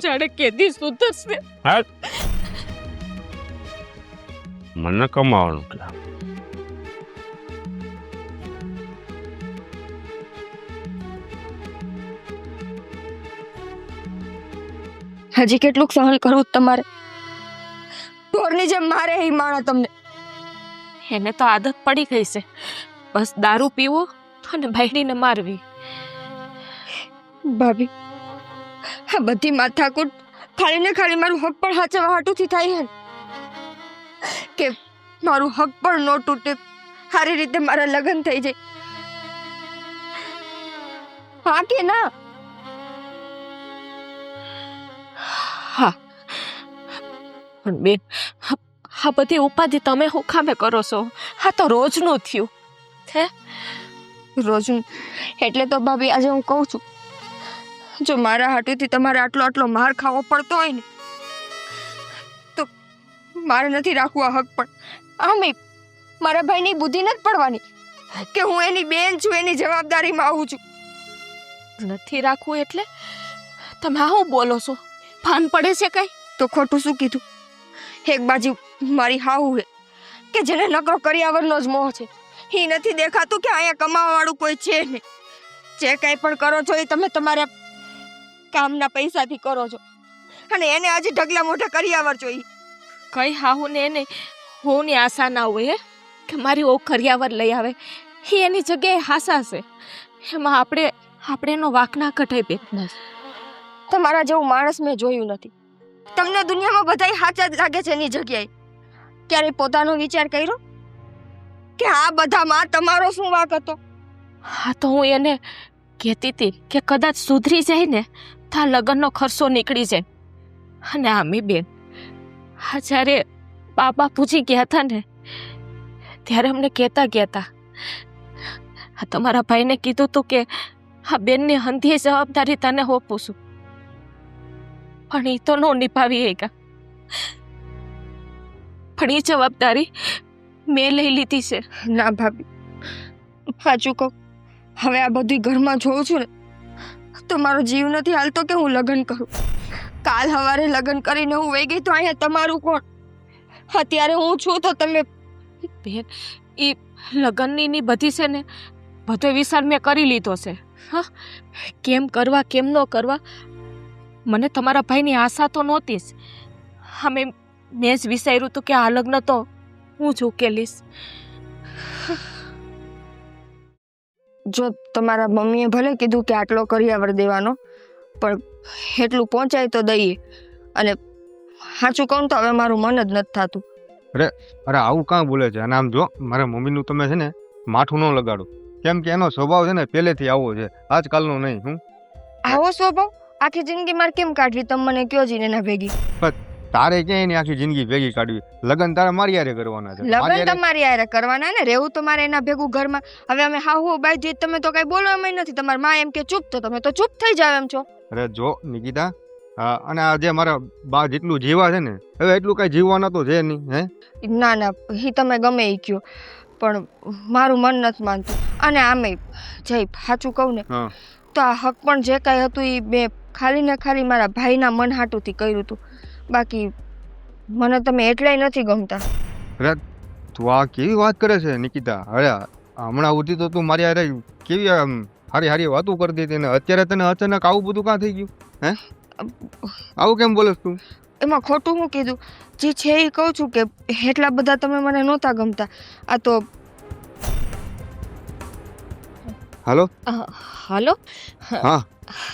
જાણે કેદી સુધરશે. હા મને કમાવાનું કે હજી કેટલુંક સહન કરવું તમારે? ઢોરની જેમ મારે એ માણા તમને. એને તો આદત પડી ગઈ છે, બસ દારૂ પીવો અને ભાઈડીને મારવી. ભાભી આ બધી માથાકૂટ ખાલી ને ખાલી મારું હક પણ હાચવા હાટુથી થાય છે કે મારું હક પણ ન તૂટે, સારી રીતે મારા લગ્ન થઈ જાય. હા કે ના? હા પણ બેન, આ બધી ઉપાધિ તમે શું કામે કરો છો? આ તો રોજનું થયું છે. રોજનું એટલે તો ભાભી આજે હું કહું છું, જો મારા હાટુથી તમારે આટલો માર ખાવો પડતો હોય ને તો મારે નથી રાખવું આ હક. પણ આમે મારા ભાઈની બુદ્ધિ નથી પડવાની કે હું એની બેન છું, એની જવાબદારીમાં આવું છું. નથી રાખવું એટલે તમે આવું બોલો છો? ભાન પડે છે કઈ? તો ખોટું શું કીધું? એક બાજુ મારી હાહુ હે કે જેને નકરો કર્યાવરનો જ મોહ છે. એ નથી દેખાતું કે અહીંયા કમાવા વાળું કોઈ છે નહીં. જે કાંઈ પણ કરો છો એ તમે તમારા કામના પૈસાથી કરો છો. અને એને હજી ઢગલા મોઢા કરિયાવર જોઈએ. કઈ હાહુ ને એને હોની આશા ના હોય હે કે મારી ઓ કરિયાવર લઈ આવે. એ એની જગ્યાએ હાસા છે. એમાં આપણે એનો વાંક ના કઢાય બેન. તમારા જેવું માણસ મેં જોયું નથી. તમને દુનિયામાં બધાય સાચા જ લાગે છે એની જગ્યાએ. ક્યારે પોતાનો વિચાર કર્યો કે આ બધામાં તમારો શું વાંક હતો? હા તો હું એને કહેતી હતી કે કદાચ સુધરી જાય ને તો આ લગ્નનો ખર્ચો નીકળી જાય. અને આમી બેન હા જ્યારે બાપુજી ગયા હતા ને ત્યારે અમને કહેતા તમારા ભાઈને કીધું હતું કે આ બેનની હંધી જવાબદારી તને હોપું છું, પણ એ તો ન નિભાવી ગયા. પણ એ જવાબદારી મેં લઈ લીધી છે. ના ભાભી, સાચું કહું, હવે આ બધું ઘરમાં જોઉં છું ને તો મારો જીવ નથી હાલતો કે હું લગ્ન કરું. કાલ સવારે લગ્ન કરીને હું વહી ગઈ તો અહીંયા તમારું કોણ? અત્યારે હું છું તો તમે બેન એ લગ્નની ની બધી છે ને બધો વિચાર મેં કરી લીધો છે. હા, કેમ કરવા કેમ ન કરવા મને તમારા ભાઈની આશા તો નહોતી જ. હા મેં જ વિચાર્યું હતું કે આ લગ્ન તો હું જ ઉકેલીશ. જો તમારા મમ્મીએ ભલે કીધું કે આટલો કરિયાવર દેવાનો, પણ એટલું પહોંચાય તો દઈએ. અને સાચું કહું તો હવે મારું મન જ નથી થતું. અરે આવું કાં બોલે છે? અને આમ જો મારા મમ્મીનું તમે છે ને માઠું ન લગાડો, કેમ કે એનો સ્વભાવ છે ને પહેલેથી આવો છે, આજકાલનો નહીં. હું આવો સ્વભાવ આખી જિંદગી મારે કેમ કાઢવી? તમે મને કયો જીને ના ભેગી. તારે ક્યાંય એની આખી જિંદગી ભેગી કાઢવી? લગ્ન તારે મારી હારે કરવાના છે. લગ્ન તમારી હારે કરવાના ને, રહેવું તો મારે એના ભેગું ઘરમાં. હવે અમે હાહુ બાઈ જઈએ તમે તો કઈ બોલો એમ નથી. તમારી માં એમ કે ચૂપ તો તમે તો ચૂપ થઈ જાવ એમ છો. અરે જો નિકિતા, અને આ જે મારા બા જેટલું જીવા છે ને હવે એટલું કઈ જીવવાના તો છે નહીં. હે ના ના, એ તમે ગમે એ કયો, પણ મારું મન નથી માનતું. અને આમે જય સાચું કહું ને તો આ હક પણ જે કાંઈ હતું એ મેં ખાલી ને ખાલી મારા ભાઈના મન હાટુથી કર્યું હતું. બાકી મને તમે એટલાય નથી ગમતા. અરે તું આ કેવી વાત કરે છે નિકિતા? અરે હમણાં સુધી તો તું મારી હારે કેવી હારી હારી વાતો કરતી હતી ને અત્યારે તને અચાનક આવું બધું કાં થઈ ગયું? હે આવું કેમ બોલે તું? એમાં ખોટું હું કીધું? જે છે એ કહું છું કે એટલા બધા તમે મને નહોતા ગમતા. આ તો હાલો હાલો. હા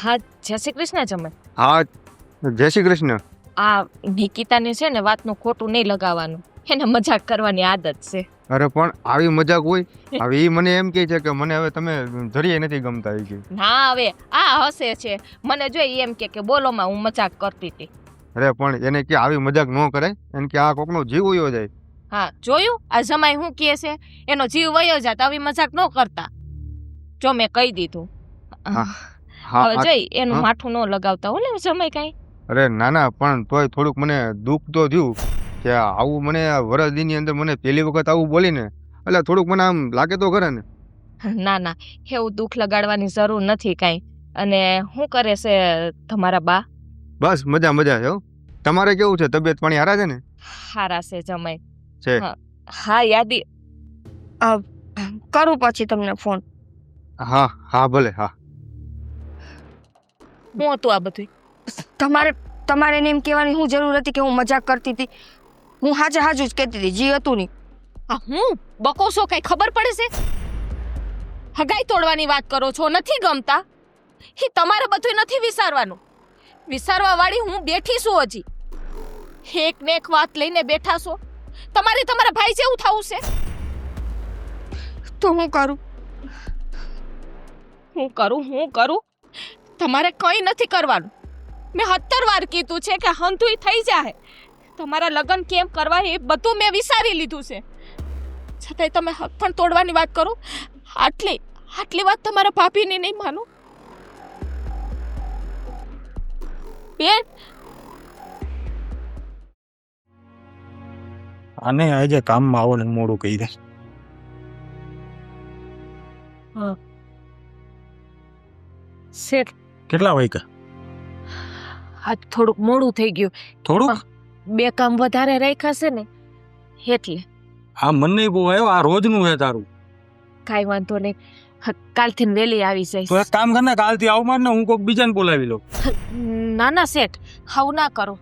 હા, જય શ્રી કૃષ્ણ જમાઈ. હા, જય શ્રી કૃષ્ણ. આ નિકિતાને છે ને વાતનું ખોટું નહીં લગાવવાનું, એને મજાક કરવાની આદત છે. અરે પણ આવી મજાક હોય? હવે એ મને એમ કહે છે કે મને હવે તમે જરીએ નથી ગમતા. એ કે ના, હવે આ હસે છે મને જોઈ એમ કે બોલોમાં હું મજાક કરતી હતી. અરે પણ એને કે આવી મજાક ન કરે, એને કે આ કોકનો જીવ વયો જાય. હા જોયું, આ જમાઈ હું કહે છે એનો જીવ વયો જાત, આવી મજાક ન કરતા. જો મેં કહી દીધું. હવે જોઈ એનું માથું ન લગાવતા હો ને જમાઈ કાંઈ. અરે ના ના, પણ તોય થોડુંક મને દુઃખ તો થયું કે આવું મને વરસદીની અંદર મને પહેલી વખત આવું બોલીને એટલે થોડુંક મને આમ લાગે તો ખરે ને. ના ના, એવું દુઃખ લગાડવાની જરૂર નથી કાંઈ. અને શું કરે છે તમારા બા? બસ મજા મજા છે. તમારે કેવું છે? તબિયત પાણી હારા છે ને? હારા છે જમાઈ છે. હા યાદી કરું પછી તમને ફોન. હા હા ભલે. હા હું હતું આ બધું? તમારે એને એમ કહેવાની શું જરૂર હતી કે હું મજાક કરતી હતી? હું હાજે હાજુ જ કહેતી હતી, જી હતું નહીં. આ હું બકોસો કઈ ખબર પડે છે? હગાઈ તોડવાની વાત કરો છો, નથી ગમતા? એ તમારે બધું નથી વિચારવાનું. વિચારવા વાળી હું બેઠી છું. હજી એક ને એક વાત લઈને બેઠા છો. તમારે તમારા ભાઈ જેવું થવું છે? તો હું કરું? હું કરું? તમારે કંઈ નથી કરવાનું. મેં 17 વાર કીધું છે કે હંધુઈ થઈ જાય. તમારા લગ્ન કેમ કરવા એ બધું મેં વિચારી લીધું છે, છતાંય તમે હક પણ તોડવાની વાત કરો. આટલી વાત તમારા ભાભીને નહીં માનો બેન? આને આજે કામમાં આવો ને મોડું કહી દે. શેઠ કેટલા વાગ્યા? આજ થોડુંક મોડું થઈ ગયું. થોડુંક? 2 કામ વધારે રાખ્યા છે ને એટલે. આ મને બહુ આવ્યો, આ રોજનું છે તારું. કાંઈ વાંધો નહીં. કાલથી વહેલી આવી તો જઈશ એક કામ કર ને કાલથી આવમાં ને હું કોઈક બીજાને બોલાવી લઉં. ના ના શેઠ હાવ ના કરો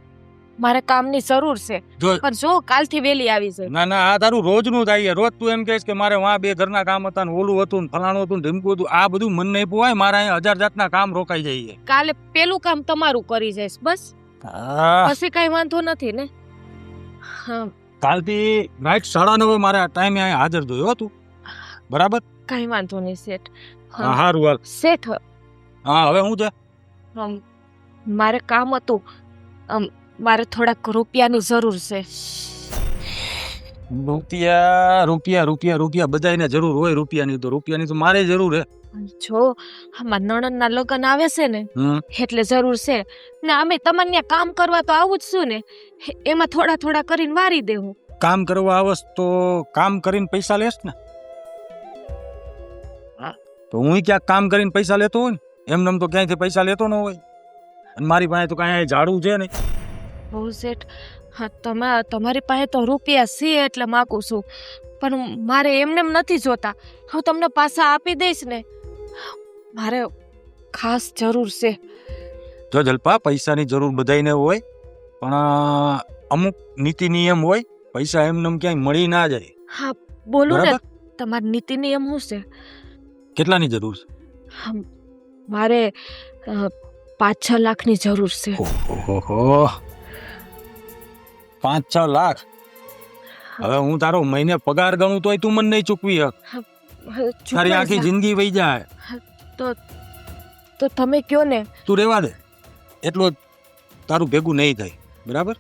મારે કામની જરૂર છે જો પણ જો કાલથી વહેલી આવી જઈશ ના ના આ તારું રોજનું થાય છે. રોજ તું એમ કહેશ કે મારે વાં 2 ઘરના કામ હતા ને ઓલું હતું ને ફલાણું હતું ને ઢીમકું હતું. આ બધું મન નહીં પોવાય. મારા અહીંયા 1000 જાતના કામ રોકાઈ જાય છે. કાલે પેલું કામ તમારું કરી જઈશ બસ હા, પછી કઈ વાંધો નથી ને હા કાલથી રાઈટ 9:30 મારે આ ટાઈમે અહીંયા હાજર જોયો તું. બરાબર? કઈ વાંધો નહીં શેઠ હા હારું હાલ. શેઠ હા હવે હું છે મારે કામ હતું મારે થોડાક રૂપિયાની જરૂર છે રૂપિયા રૂપિયા રૂપિયા રૂપિયા બધાયને જરૂર હોય રૂપિયાની. તો રૂપિયાની તો મારે જરૂર હે. જો આમાં નણંદના લગ્ન આવે છે ને હમ એટલે જરૂર છે ને અમે તમને ત્યાં કામ કરવા તો આવું જ છું ને એમાં થોડા થોડા કરીને વારી દેવું કામ કરવા આવસ તો કામ કરીને પૈસા લેશ ને. તો હું ક્યાંક કામ કરીને પૈસા લેતો હોય ને એમને તો ક્યાંયથી પૈસા લેતો ન હોય. અને મારી પાસે તો કાંઈ ઝાડું છે નહીં. બહુ શેઠ હા તમારી પાસે તો રૂપિયા છે એટલે માગું છું પણ મારે એમને એમ નથી જોતા હું તમને પાછા આપી દઈશ ને મારે ખાસ જરૂર છે જો જલપા પૈસાની જરૂર બધાયને હોય પણ અમુક નીતિ નિયમ હોય. પૈસા એમને ક્યાંય મળી ના જાય. હા બોલો ને બરાબર? તમારી નીતિ નિયમ શું છે કેટલાની જરૂર છે? મારે 5-6 લાખની જરૂર છે ઓહો 5-6 લાખ. હવે હું તારો મહિને પગાર ગણું તોય તું મને નહીં ચૂકવી શક. તારી આખી જિંદગી વહી જાય. તો તમે કયો ને તું રહેવા દે. એટલું તારું ભેગું નહીં થાય. બરાબર?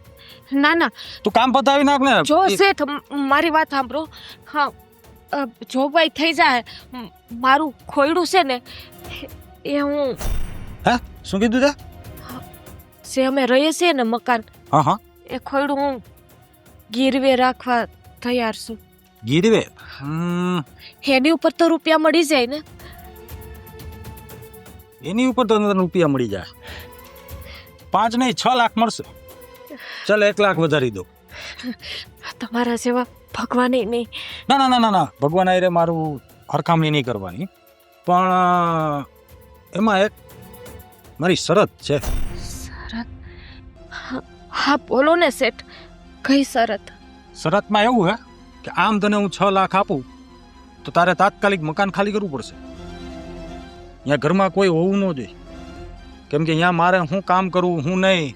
ના ના તું કામ પતાવી નાખ ને. જો શેઠ મારી વાત સાંભળો હા જો ભાઈ થઈ જાય મારું ખોયડું છે ને એ હું હા શું કીધું તે? જે અમે રહીએ છીએ ને મકાન હા હા એ ખોયડું હું ગીરવે રાખવા તૈયાર છું ગીરવે. એની ઉપર તો રૂપિયા મળી જાય ને એની ઉપર તો તને રૂપિયા મળી જાય. 5 નહીં 6 લાખ મળશે. ચાલ 1 લાખ વધારી દો. તમારા જેવા ભગવાને નહીં ના ના ના ના ના ભગવાન આયરે મારું હરખામણી નહીં કરવાની પણ એમાં એક મારી શરત છે. શરત હા બોલો ને શેઠ કઈ શરત શરતમાં એવું હે કે આમ તને હું 6 લાખ આપું તો તારે તાત્કાલિક મકાન ખાલી કરવું પડશે. અહીંયા ઘરમાં કોઈ હોવું ન જોઈએ કેમ કે અહીંયા મારે હું કામ કરવું હું નહીં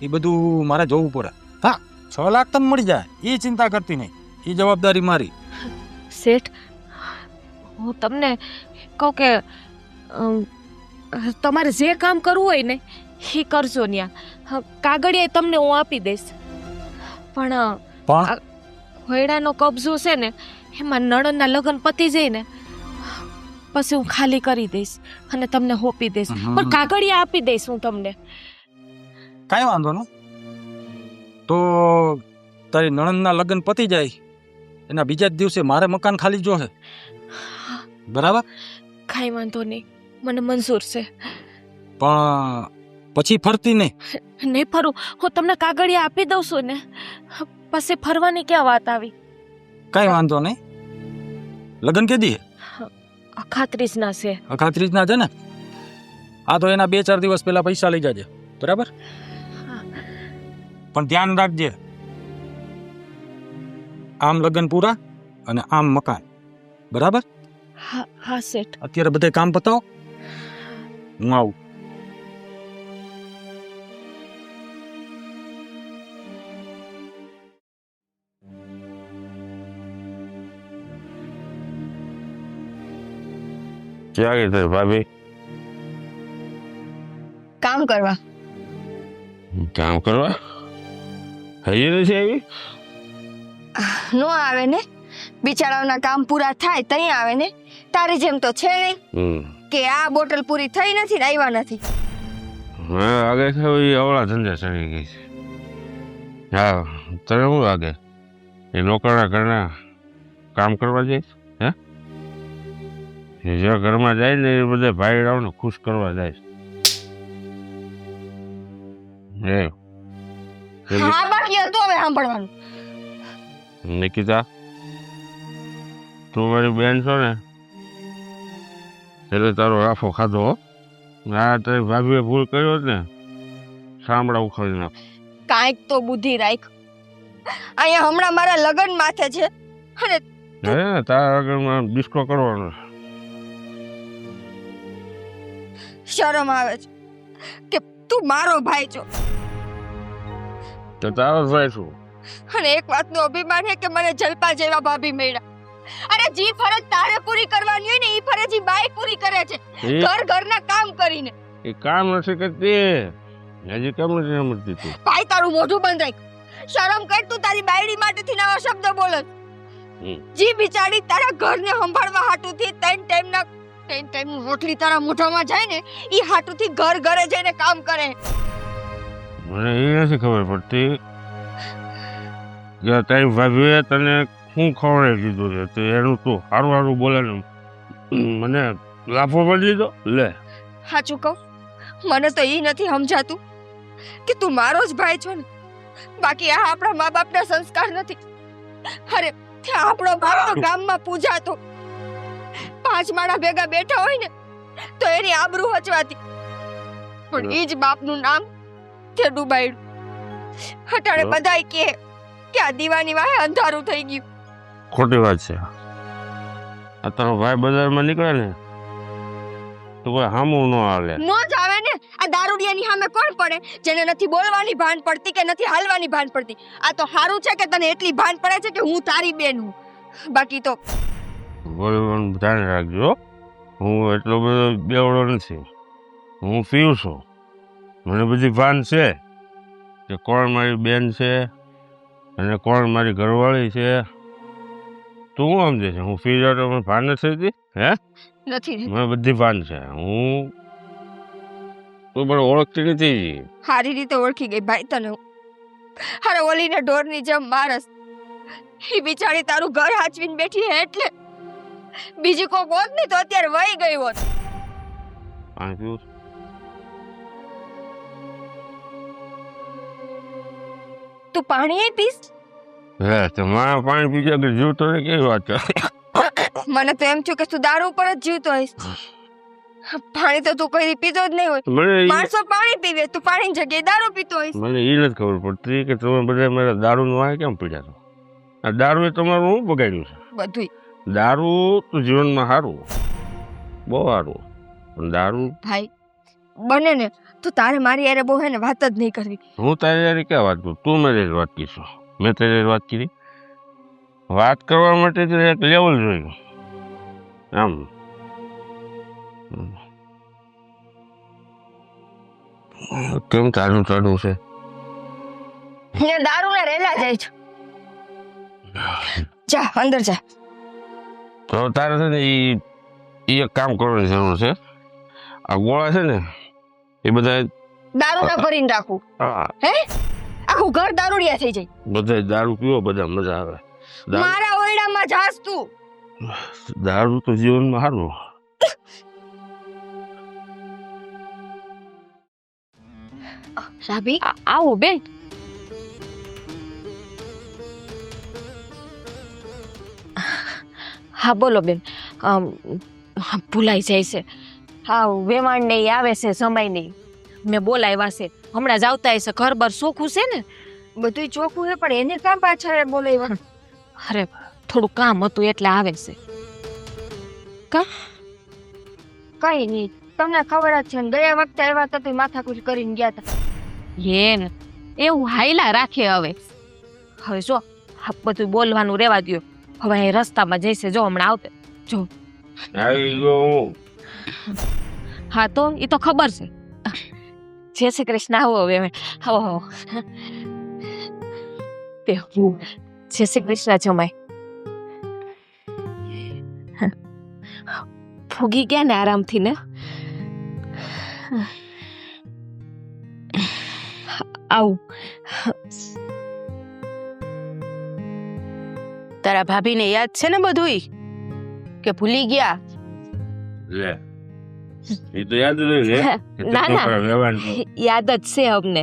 એ બધું મારે જોવું પડે. હા 6 લાખ તને મળી જાય એ ચિંતા કરતી નહીં. એ જવાબદારી મારી. શેઠ હું તમને કહું કે તમારે જે કામ કરવું હોય ને એ કરજો ત્યાં કાગળિયા તમને હું આપી દઈશ પણ પણ ખોયડાનો કબજો છે ને એમાં નણંદના લગ્ન પતી જાય ને પછી હું ખાલી કરી દઈશ અને તમને હોપી દઈશ પણ કાગળિયા આપી દઈશ હું તમને કાંઈ વાંધો નહીં. તો તારી નણંદના લગ્ન પતી જાય એના બીજા જ દિવસે મારે મકાન ખાલી જોશે. બરાબર? કાંઈ વાંધો નહીં મને મંજૂર છે પણ પછી ફરતી નહીં. નહીં ફરું હું તમને કાગળિયા આપી દઉં છું ને પછી ફરવાની ક્યાં વાત આવી. કાંઈ વાંધો નહીં. લગ્ન કેદી? 38 છે 38 છે ને. આ તો એના 2-4 દિવસ પહેલા પૈસા લઈ જાજે. બરાબર? પણ ધ્યાન રાખજે આમ લગ્ન પૂરા અને આમ મકાન. બરાબર? હા શેઠ અત્યારે બધે કામ પતાવો હું આવું. ક્યાં ગઈ તારી ભાભી? કામ કરવા કામ કરવા હજી નથી આવી? નો આવે ને બિચારાઓના કામ પૂરા થાય તઈ આવે ને. તારી જેમ તો છે નહીં કે આ બોટલ પૂરી થઈ નથી ને આવ્યા નથી. હા આગળ ખાવી અવળા ધંધા ચડી ગઈ છે. હા તને શું લાગે એ નોકરના ઘરના કામ કરવા જઈશ? હે જે ઘરમાં જાય ને એ બધા ભાઈડાઓને ખુશ કરવા જાય છે. હા બાકી હતું હવે સાંભળવાનું. નિકિતા તું મારી બેન છો ને એટલે તારો રાફો ખાધો હો. આ તારી ભાભીએ ભૂલ કર્યો ને સાંભળા ઉખાડી નાખ. કાંઈક તો બુદ્ધિ રાખ. અહીંયા હમણાં મારા લગ્ન માથે છે અને હે તારા આગળમાં ડિસ્કો કરવાનો. શરમ આવે છે કે તું મારો ભાઈ છો તો તારો ભાઈ શું? અને એક વાતનું અભિમાન છે કે મને જલપા જેવા ભાભી મળ્યા. અરે જી ફરજ તારે પૂરી કરવાની હોય ને એ ફરજ ઈ બાઈ પૂરી કરે છે એ- ઘરના કામ કરીને. એ કામ નથી કરતી. હજી કેમ નથી સમજતી તું? ભાઈ તારું મોઢું બંધ રાખ. શરમ કર, તું તારી બાયડી માટેથી નવા શબ્દ બોલે. હમ. જી બિચારી તારા ઘરને સંભાળવા હાટુથી ત્રણ ટાઈમ રોટલી તારા મોઢામાં જાય ને ઈ હાટુથી ઘરે જઈને કામ કરે. મને એ નથી ખબર પડતી કે તારી ભાભીએ તને શું ખવડાવી દીધું છે તો એનું તું સારું સારું બોલે ને મને લાફો પડી દીધો. લે સાચું કહું, મને તો ઈ નથી સમજાતું કે તું મારો જ ભાઈ છો ને, બાકી આ આપણા મા બાપના સંસ્કાર નથી. અરે ત્યાં આપણો બાપ તો ગામમાં પૂજાતો, 5 માળા ભેગા બેઠા હોય ને તો એની આબરૂ હચવાતી, પણ ઈ જ બાપનું નામ તે ડૂબાડ્યું. હટાડે બધાય કે આ દીવાની વાહે અંધારું થઈ ગયું. ખોટી વાત છે. આ તારો ભાઈ બજારમાં નીકળે ને તો કોઈ હામું ન હાલે. નો જ આવે ને. આ દારૂડિયાની સામે કોણ પડે જેને નથી બોલવાની ભાન પડતી કે નથી હાલવાની ભાન પડતી. આ તો સારું છે કે તને એટલી ભાન પડે છે કે હું તારી બેન હું, બાકી તો બોલવાનું ધ્યાન રાખજો. હું એટલો બધો બેવડો નથી. હું પીવું છું. મને બધી ભાન છે કે કોણ મારી બેન છે અને કોણ મારી ઘરવાળી છે. તું શું સમજે છે? હું પી જાઉં તો મને ભાન નથી થતી? હે નથી. મને બધી ભાન છે. હું તું મને ઓળખતી નથી. સારી રીતે ઓળખી ગઈ ભાઈ તને હું. અરે ઓલીને ઢોરની જેમ મારસ. એ બિચારી તારું ઘર હાચવીને બેઠી હે એટલે. બીજી કોક હોત ને તો અત્યારે વહી ગઈ હોત. પાણી પીવું છે? તું પાણી પીસ? હે તો મારા પાણી પી જાય જીવતો ને કેવી વાત છે? મને તો એમ થયું કે તું દારૂ ઉપર જ જીવતો હોઈશ. પાણી તો તું કઈ પીતો જ નહીં હોય. માણસો પાણી પીવે, તું પાણીની જગ્યાએ દારૂ પીતો હોઈશ. મને એ નથી ખબર પડતી કે તમે બધા મારા દારૂનું વાય કેમ પીડ્યા છો? આ દારૂએ તમારું શું બગાડ્યું છે? બધુંય. દારૂ તો જીવનમાં સારું, બહુ સારું, પણ દારૂ ભાઈ બને ને તો તારે મારી યારે બહુ હે ને વાત જ નહીં કરવી. હું તારી યાર ક્યાં વાત કરું? તું મારી વાત કીશું, મેં તારી વાત કરી. વાત કરવા માટે તો એક લેવલ જોયું. આમ કેમ તારું ચાલુ છે? અહીંયા દારૂના રેલા જાય છે. જા અંદર જા. તો તારે છે ને એ એક કામ કરવાની જરૂર છે. આ ગોળા છે ને એ બધા દારૂના ભરીને રાખું. હા, હે આખું ઘર દારૂડિયા થઈ જાય. બધા દારૂ પીવો, બધા મજા આવે. મારા ઓરડામાં જાસ તું. દારૂ તો જીવનમાં સારું. રાબી આવો બેન. હા બોલો બેન. ભૂલાઈ જાય છે. હા વેવાણ નહીં આવે છે, સમય નહીં. મેં બોલાવ્યા છે, હમણાં જ આવતા હશે. ઘર બર ચોખ્ખું છે ને? બધું ચોખ્ખું હે પણ એને કામ પાછળ બોલાવ્યા? અરે થોડું કામ હતું એટલે આવે છે. કઈ નહીં, તમને ખબર જ છે ને ગયા વખતે આવ્યા હતા તો માથાકૂટ કરીને ગયા હતા. ને એવું હાઈલા રાખે. હવે જો આ બધું બોલવાનું રેવા દ્યો. હવે અહીં રસ્તામાં જઈશે, જો હમણાં આવતે જો. આવી ગયો. હા તો એ તો ખબર છે. જય શ્રી કૃષ્ણ. આવો હવે આવો આવો. જય શ્રી કૃષ્ણ જમાય. ફૂગી ગયા ને આરામથી ને. આવું. તારા ભાભીને યાદ છે ને બધુંય કે ભૂલી ગયા? લે એ તો યાદ રહે છે. ના ના યાદ જ છે અમને.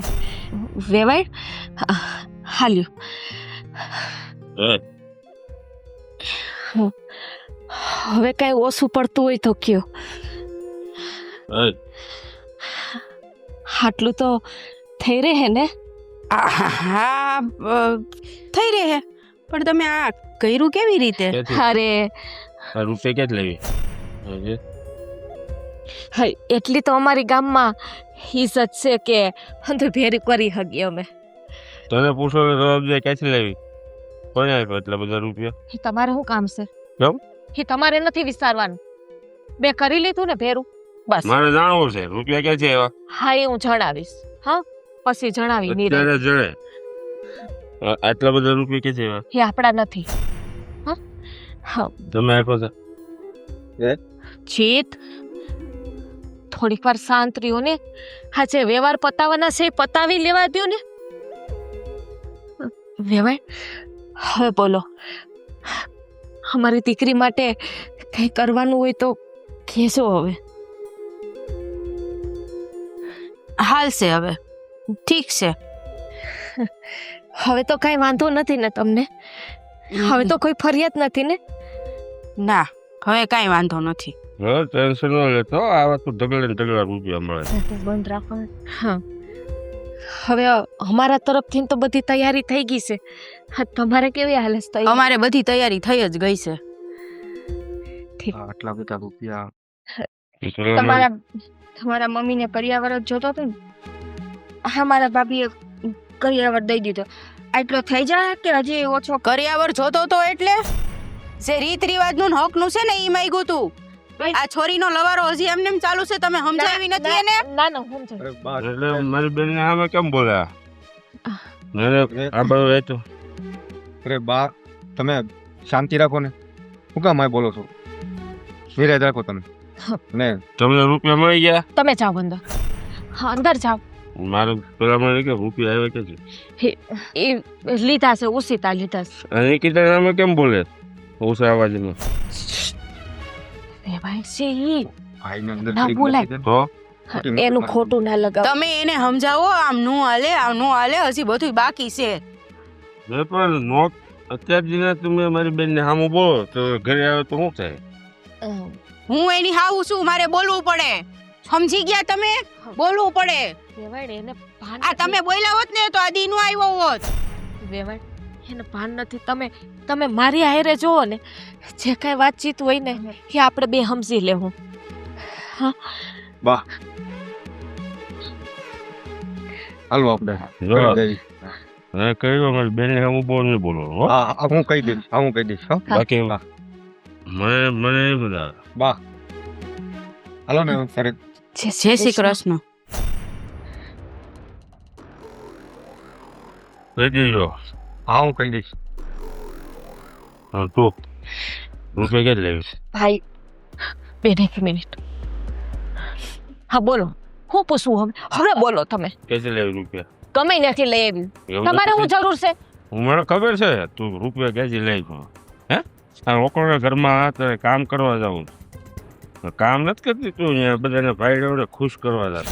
વેવાય હાલ્યું. હવે કઈ ઓછું પડતું હોય તો કયો. અય, આટલું તો થઈ રહે ને? હા થઈ રહે પણ તમે આ કર્યું કેવી રીતે? ક્યાંથી? અરે આ રૂપિયા ક્યાંથી લેવી? હજી? હા, એટલી તો અમારી ગામમાં ઇજ્જત છે કે હંધુ ભેરી કરી હગી અમે. તને પૂછો કે જવાબ દે, ક્યાંથી લેવી? કોને આપ્યા એટલા બધા રૂપિયા? એ તમારે શું કામ છે? કેમ? એ તમારે નથી વિચારવાનું. મેં કરી લીધું ને ભેરું, બસ. મારે જાણવું છે રૂપિયા ક્યાંથી આવ્યા. હા, એ હું જણાવીશ. હા, પછી જણાવી નહીં. અત્યારે જણે આટલા બધા રૂપિયા ક્યાંથી આવ્યા? એ આપણા નથી. હા હા, તમે આપ્યો છે? જીત થોડીક વાર શાંત રહ્યો ને. હા, જે વ્યવહાર પતાવવાના છે એ પતાવી લેવા દ્યો ને. વ્યવહાર હવે બોલો. અમારી દીકરી માટે કંઈ કરવાનું હોય તો કહેજો હવે. હાલશે હવે, ઠીક છે. હવે તો કાંઈ વાંધો નથી ને તમને? હવે તો કોઈ ફરિયાદ નથી ને? ના, હવે કાંઈ વાંધો નથી. હા, ટેન્શન ન લેતો. આવા તો ઢગલે ને ઢગલા રૂપિયા મળે. બંધ રાખો. હા, હવે અમારા તરફથી તો બધી તૈયારી થઈ ગઈ છે. હા, તમારે કેવી હાલત થઈ? અમારે બધી તૈયારી થઈ જ ગઈ છે. આટલા બધા રૂપિયા તમારા તમારા મમ્મીને કરિયાવર જ જોતો હતો ને? હા, મારા ભાભીએ કરિયાવર દઈ દીધો. આટલો થઈ જાય કે હજી ઓછો? કરિયાવર જોતો તો એટલે જે રીત રિવાજનું હકનું છે ને ઈ માંગ્યું તું. આ છોરીનો લવારો હજી એમને એમ ચાલુ છે, તમે સમજાવી નથી એને? ના ના, હું સમજાવી. અરે બા એટલે મારી બેન ને આમે કેમ બોલ્યા? આ બધું રહેતું. અરે બા તમે શાંતિ રાખો ને. શું કામ આ બોલો છો? વિરાજ રાખો તમે. ને તમને રૂપિયા મળી ગયા? તમે જાઓ અંદર. હા, અંદર જાઓ. મારે પેલા મને કે રૂપિયા આવ્યા ક્યાંથી? એ લીધા છે, ઉસીતા લીધા છે. અને કીધા આમે કેમ બોલે ઓછા અવાજમાં? એ ભાઈ છે ઈ. ભાઈને અંદર ના કરી બોલાય. નાખી દે. તો એનું ખોટું ના લગાવ. તમે એને સમજાવો, આમ નું હાલે, આમ નું હાલે, હજી બધું બાકી છે. મેં પણ નોટ અત્યાર તમે મારી બેન ને સામું બોલો તો ઘરે આવે તો શું થાય? હું એની હાવું છું, મારે બોલવું પડે. સમજી ગયા તમે? બોલવું પડે. વેવાડ એને ભાન આ તમે બોલ્યા હોત ને તો આ દી નો આવ્યો હોત. વેવાડ એને ભાન નથી. તમે મારી હારે જોવો ને, જે કાંઈ વાતચીત હોય ને એ આપણે બે સમજી લેવું. હા, બા હાલો આપણે જો કરી દઈએ. હવે કહ્યું મારી બેન ને સામું બોલ નહીં બોલો હો. હા હું કહી દઈશ. હા હું કહી દઈશ. હો બાકી મને નહીં બધા. બા હાલો ને સર. જય શ્રી કૃષ્ણ. કહી દેજો. હા હું કહી દઈશ. હા તું રૂપિયા ક્યાંથી લેવી? ભાઈ બેન એક મિનિટ. હા બોલો, હું પૂછવું હવે બોલો તમે. ક્યાંથી લેવી રૂપિયા? ગમે નથી લઈ આવી. એવું તમારે નથી. હું જરૂર છે? મને ખબર છે તું રૂપિયા ક્યાંથી લઈ છો. હે આ લોકોના ઘરમાં તારે કામ કરવા જાઉં કામ નથી કરતી તું? અહીંયા બધાને ભાઈ ખુશ કરવા જા.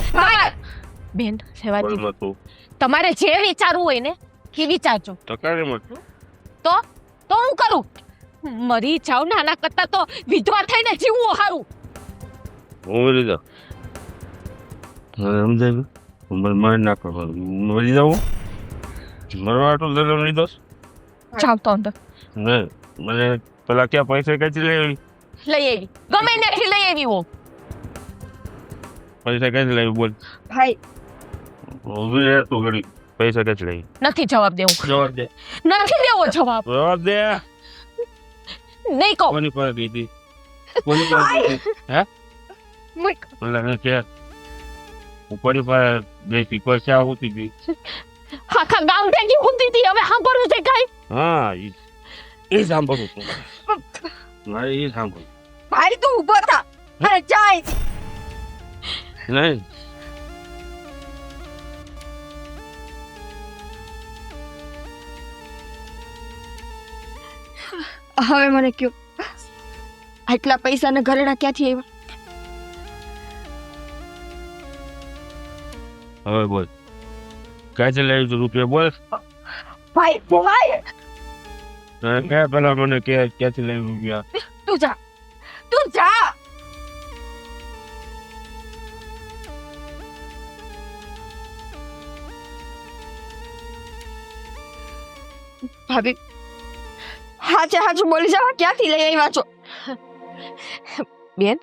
બેન સેવાજી, બોલમાં તું તમારે જે વિચારવું હોય ને એ વિચારજો. તકારી મત. તો હું કરું? મરી જાવ ને, આના કરતા તો વિધવા થઈને જીવવું સારું. હું મરી જાઉં? સમજાય મને મારી નાખો. મરી જાઉં? મરવા તો લડમ લીધો જાવ તો અંદર નહીં. મને પેલા ક્યાં પૈસા ક્યાંથી લેવી? લઈ આવી. ગમે નથી લઈ આવી હું. પૈસા ક્યાંથી લેવી બોલ? ભાઈ ઊભી રહે તું ઘડી. પૈસા ક્યાંથી લેવી? નથી જવાબ દેવું. જવાબ દે. નથી દેવો જવાબ. જવાબ દે. નહીં કહો. કોની પાસે ગઈ હતી? કોની પાસે ગઈ હતી? હે મૂક. મને કે ઉપરની પાસે ગઈ હતી પૈસા હોતી હતી. આખા ગામ ભેગી ઊંધી હતી. હવે સાંભળવું છે કાંઈ? હા એ સાંભળું તું. મારે એ સાંભળું. ભાઈ તું ઊભો થા. અરે જાય. નહીં હવે મને કયો, આટલા પૈસા ને ઘરેણા ક્યાંથી આવ્યા? હવે બોલ ક્યાંથી લેવી તું રૂપિયા બોલ. ભાઈ ભાઈ ક્યાં પેલા મને ક્યાંથી લેવી રૂપિયા? તું જા. ભાભી હાચું બોલી જાવ, ક્યાંથી લઈ આવ્યા છો? બેન,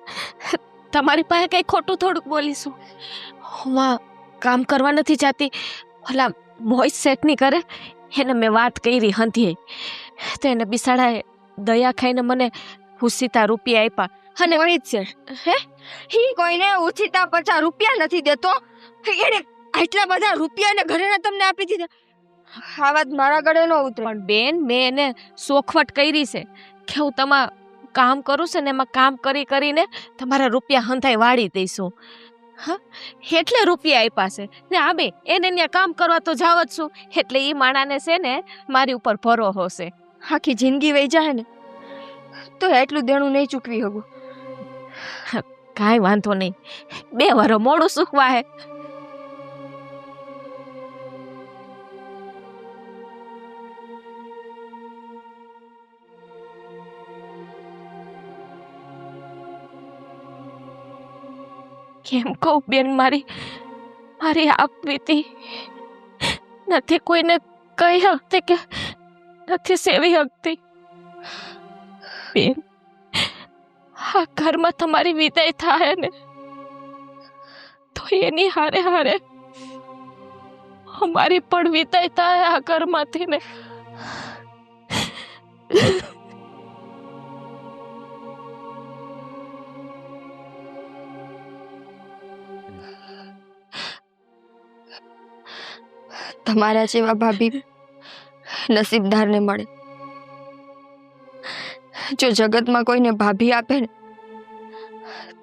તમારી પાસે કંઈ ખોટું થોડુંક બોલીશું. હું આ કામ કરવા નથી જાતી. ઓલા વોઇસ સેટ નહીં કરે એને મેં વાત કરી હંધી, તો એને બિસાડાએ દયા ખાઈને મને ઉસીતા રૂપિયા આપ્યા. અને વળી જ છે હે, હી કોઈને ઉછીતા 50 રૂપિયા નથી દેતો, એને આટલા બધા રૂપિયા ને ઘરેના તમને આપી દીધા. આ વાત મારા ગળે ન ઉતરે. પણ બેન, મેં એને સોખવટ કરી છે કે હું તમારું કામ કરું છું ને એમાં કામ કરીને તમારા રૂપિયા હંધાઈ વાળી દઈશું. હા, એટલે રૂપિયા આપ્યા છે ને. આ બે એને ત્યાં કામ કરવા તો જાવ જ છું, એટલે એ માણાને છે ને મારી ઉપર ભરોસો છે. આખી જિંદગી વહી જાય ને તો એટલું દેણું નહીં ચૂકવી શકું. કાંઈ વાંધો નહીં, 2 વાર મોડું સુખવા હે. કેમ કહું બેન, મારી આપવીતી નથી કોઈને કહી શકતી કે નથી સેવી શકતી. બેન, આ ઘરમાં તમારી વિદાય થાય ને તો એની હારે હારે અમારી પણ વિદાય થાય આ ઘરમાંથી ને. તમારા જેવા ભાભી નસીબદારને મળે. જો જગતમાં કોઈને ભાભી આપે ને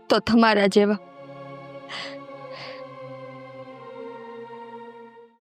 તો તમારા જેવા.